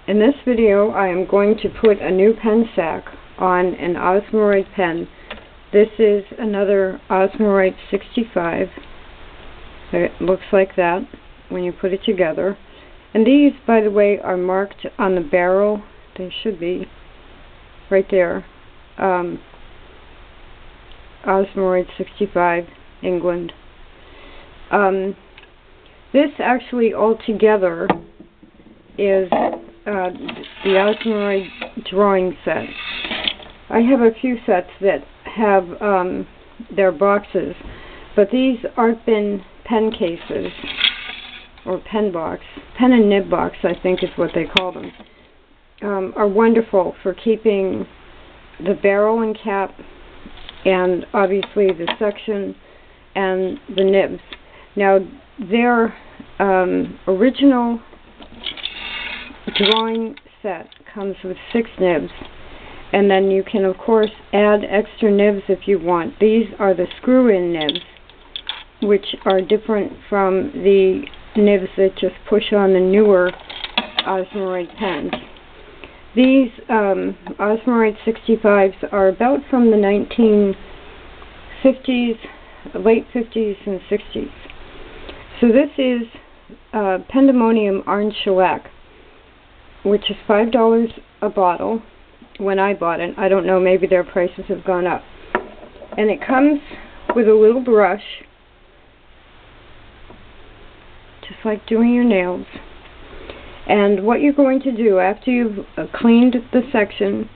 In this video, I am going to put a new pen sac on an Osmiroid pen. This is another Osmiroid 65. It looks like that when you put it together. And these, by the way, are marked on the barrel. They should be right there. Osmiroid 65, England. This actually altogether is the Osmiroid drawing set. I have a few sets that have their boxes, but these art bin pen cases, or pen and nib box, I think is what they call them, are wonderful for keeping the barrel and cap, and obviously the section and the nibs. Now, their original drawing set comes with 6 nibs, and then you can of course add extra nibs if you want. These are the screw-in nibs, which are different from the nibs that just push on the newer Osmiroid pens. These Osmiroid 65s are about from the 1950s, late 50s and 60s. So this is Pandemonium Orange Shellac, which is $5 a bottle when I bought it. I don't know, maybe their prices have gone up. And it comes with a little brush, just like doing your nails. And what you're going to do after you've cleaned the section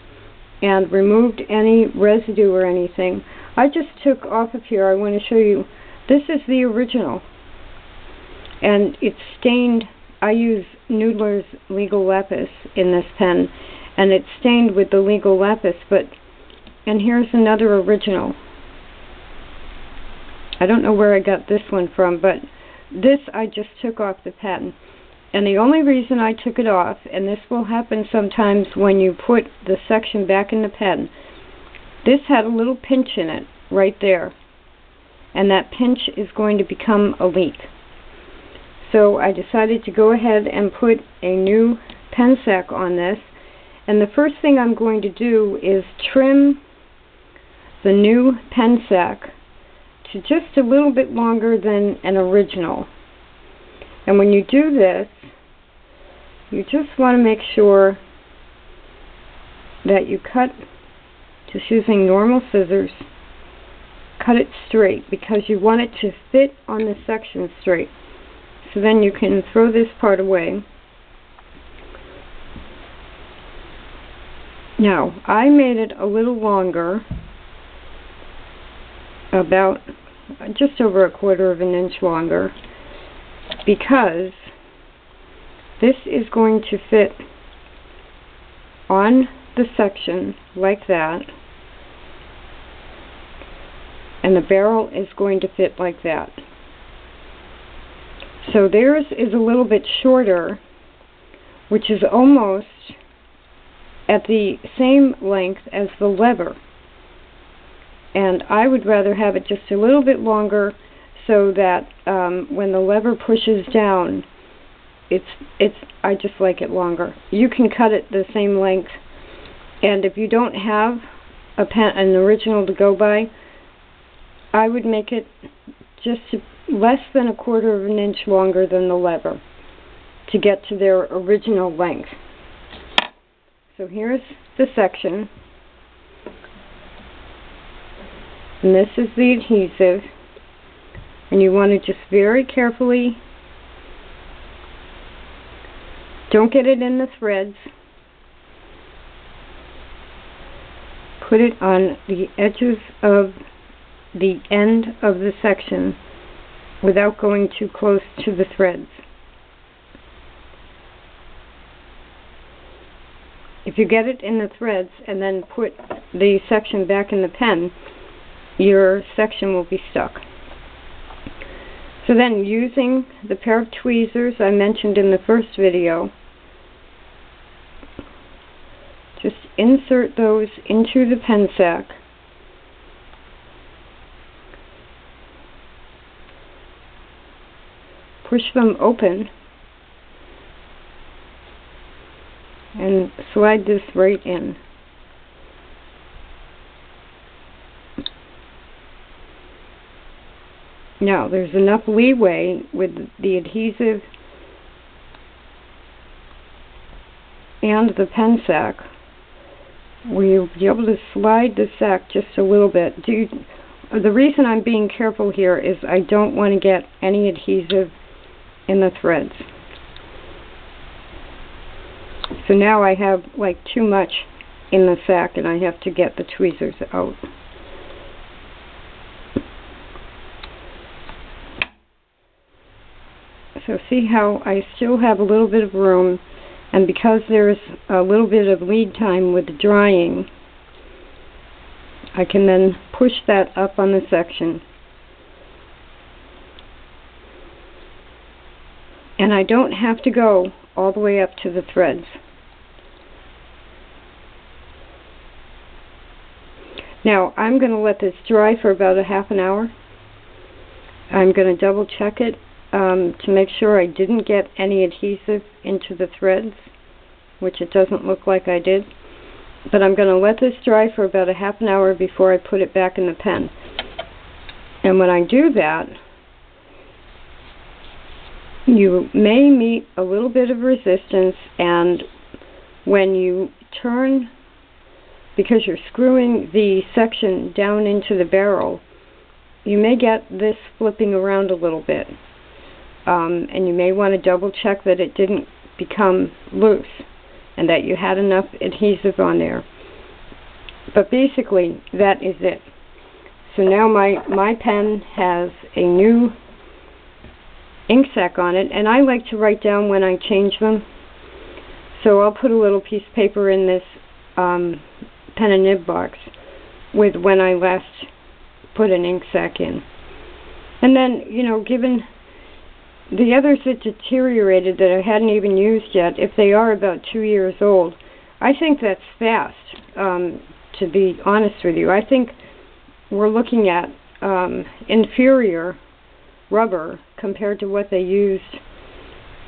and removed any residue or anything, I just took off of here, I want to show you, this is the original. And it's stained. I use Noodler's Legal Lapis in this pen, and it's stained with the Legal Lapis, and here's another original. I don't know where I got this one from, but this I just took off the pen. And the only reason I took it off, and this will happen sometimes when you put the section back in the pen, this had a little pinch in it, right there. And that pinch is going to become a leak. So I decided to go ahead and put a new pen sac on this. And the first thing I'm going to do is trim the new pen sac to just a little bit longer than an original. And when you do this, you just want to make sure that you cut, just using normal scissors, cut it straight, because you want it to fit on the section straight. So then you can throw this part away. Now, I made it a little longer, about just over 1/4 inch longer, because this is going to fit on the section like that, and the barrel is going to fit like that. So theirs is a little bit shorter, which is almost at the same length as the lever. And I would rather have it just a little bit longer so that when the lever pushes down, I just like it longer. You can cut it the same length, and if you don't have an original to go by, I would make it just less than 1/4 inch longer than the lever to get to their original length. So here's the section, and this is the adhesive, and you want to just very carefully, don't get it in the threads, put it on the edges of the end of the section without going too close to the threads. If you get it in the threads and then put the section back in the pen, your section will be stuck. So then, using the pair of tweezers I mentioned in the first video, just insert those into the pen sac. Push them open and slide this right in. Now, there's enough leeway with the adhesive and the pen sac where you'll be able to slide the sac just a little bit. The reason I'm being careful here is I don't want to get any adhesive in the threads. So now I have like too much in the sac and I have to get the tweezers out. So see how I still have a little bit of room, and because there's a little bit of lead time with the drying, I can then push that up on the section. And I don't have to go all the way up to the threads. Now, I'm going to let this dry for about a half an hour. I'm going to double check it to make sure I didn't get any adhesive into the threads, which it doesn't look like I did. But I'm going to let this dry for about a half an hour before I put it back in the pen. And when I do that, you may meet a little bit of resistance, and when you turn, because you're screwing the section down into the barrel, you may get this flipping around a little bit. And you may want to double check that it didn't become loose and that you had enough adhesive on there. But basically, that is it. So now my pen has a new ink sac on it, and I like to write down when I change them. So I'll put a little piece of paper in this pen and nib box with when I last put an ink sac in. And then, you know, given the others that deteriorated that I hadn't even used yet, if they are about 2 years old, I think that's fast, to be honest with you. I think we're looking at inferior rubber compared to what they used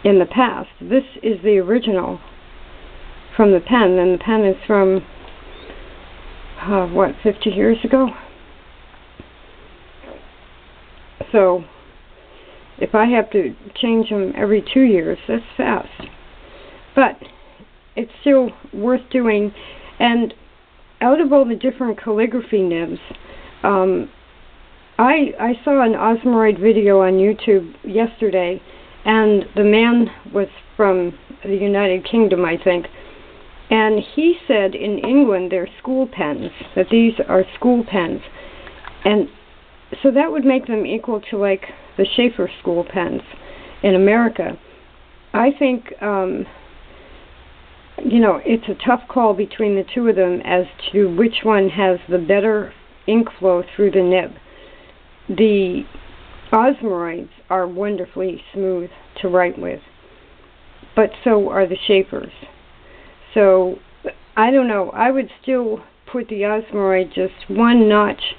in the past. This is the original from the pen, and the pen is from, 50 years ago? So if I have to change them every 2 years, that's fast. But it's still worth doing. And out of all the different calligraphy nibs, I saw an Osmiroid video on YouTube yesterday, and the man was from the United Kingdom, I think. And he said in England they're school pens, that these are school pens. And so that would make them equal to like the Sheaffer school pens in America. I think, you know, it's a tough call between the two of them as to which one has the better ink flow through the nib. The Osmiroids are wonderfully smooth to write with, but so are the Sheaffers. So, I don't know, I would still put the Osmiroid just one notch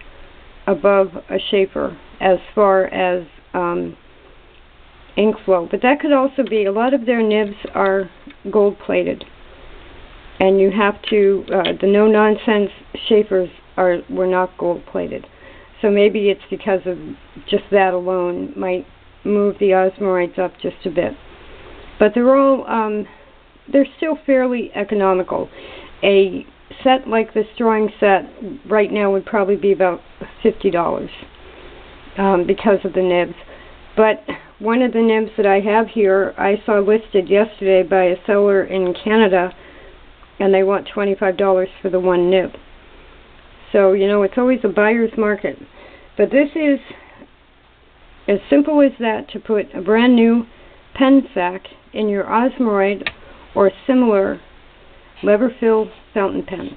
above a Sheaffer as far as ink flow. But that could also be, a lot of their nibs are gold plated, and you have to, the No-Nonsense Sheaffers were not gold plated. So maybe it's because of just that alone might move the Osmiroids up just a bit. But they're all, they're still fairly economical. A set like this drawing set right now would probably be about $50 because of the nibs. But one of the nibs that I have here, I saw listed yesterday by a seller in Canada, and they want $25 for the one nib. So, you know, it's always a buyer's market. But this is as simple as that, to put a brand new pen sac in your Osmiroid or similar lever-filled fountain pen.